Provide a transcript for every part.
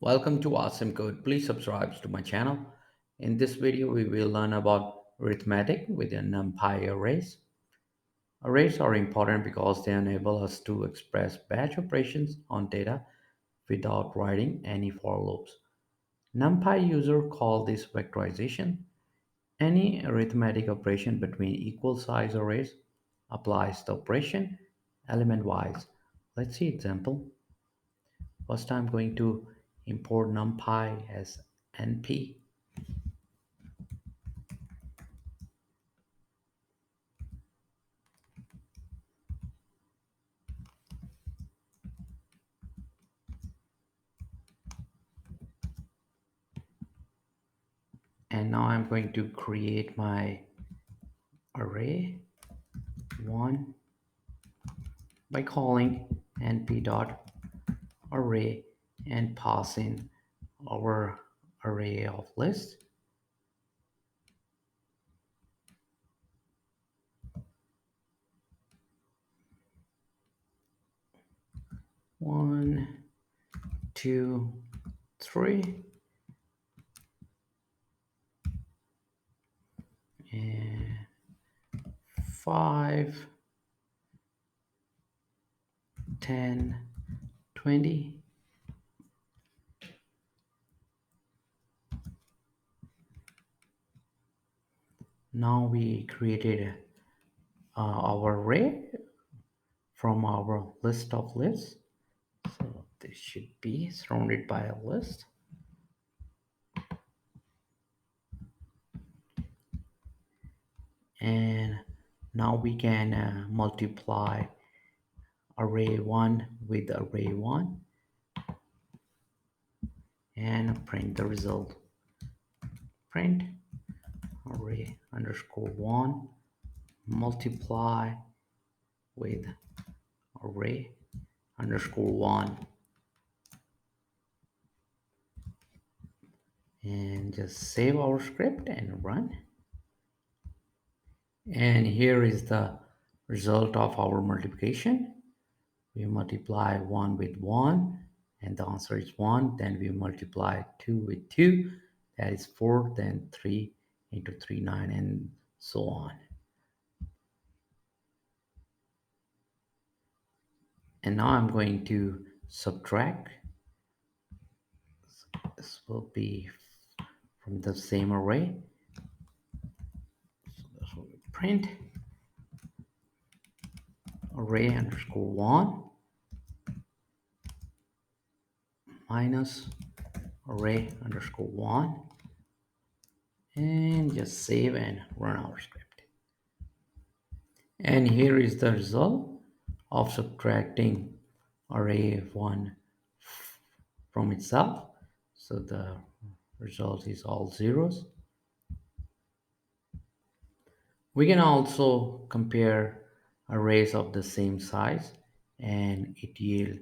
Welcome to Awesome Code. Please subscribe to my channel. In this video, we will learn about arithmetic with the NumPy arrays. Arrays are important because they enable us to express batch operations on data without writing any for loops. NumPy user call this vectorization. Any arithmetic operation between equal size arrays applies the operation element wise. Let's see example. First, I'm going to import NumPy as np. And now I'm going to create my array 1 by calling np.array and passing our array of list. One, two, three, and 5, 10, 20. Now we created our array from our list of lists. So this should be surrounded by a list. And now we can multiply array 1 with array 1 and print the result. Print array underscore 1 multiply with array underscore 1, and just save our script and run. And here is the result of our multiplication. We multiply 1 with 1 and the answer is 1. Then we multiply 2 with 2, that is 4. Then 3 into 3, 9, and so on. And now I'm going to subtract. This will be from the same array. So this will be print array underscore 1 minus array underscore 1, and just save and run our script. And here is the result of subtracting array 1 from itself. So the result is all zeros. We can also compare arrays of the same size and it yield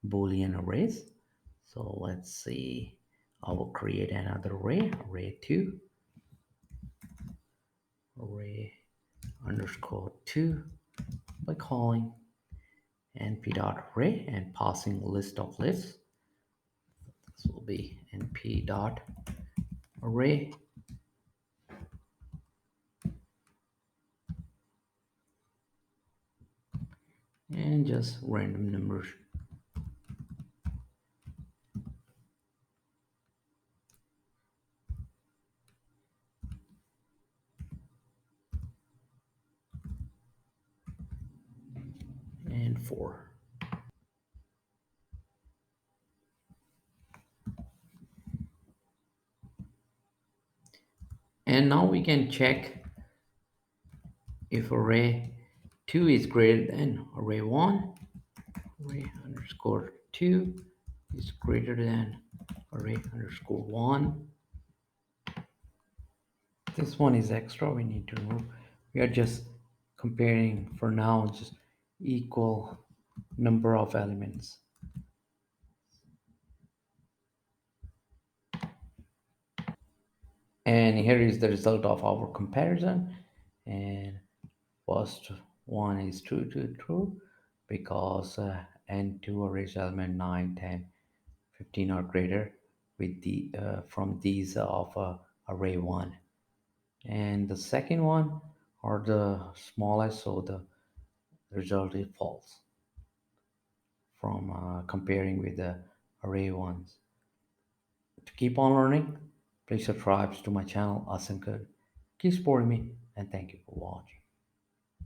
Boolean arrays. So let's see, I will create another array, array 2, array underscore 2 by calling np.array and passing list of lists. This will be np.array and just random numbers. And 4. And now we can check if array 2 is greater than array 1. Array underscore 2 is greater than array underscore 1. This one is extra, we need to remove. We are just comparing for now just equal number of elements. And here is the result of our comparison. And first one is true because n2 arrays element 9, 10, 15 or greater with the from these of array 1, and the second one or the smallest, so the result is false from comparing with the array ones. To keep on learning, please subscribe to my channel Asim Good. Keep supporting me, and thank you for watching.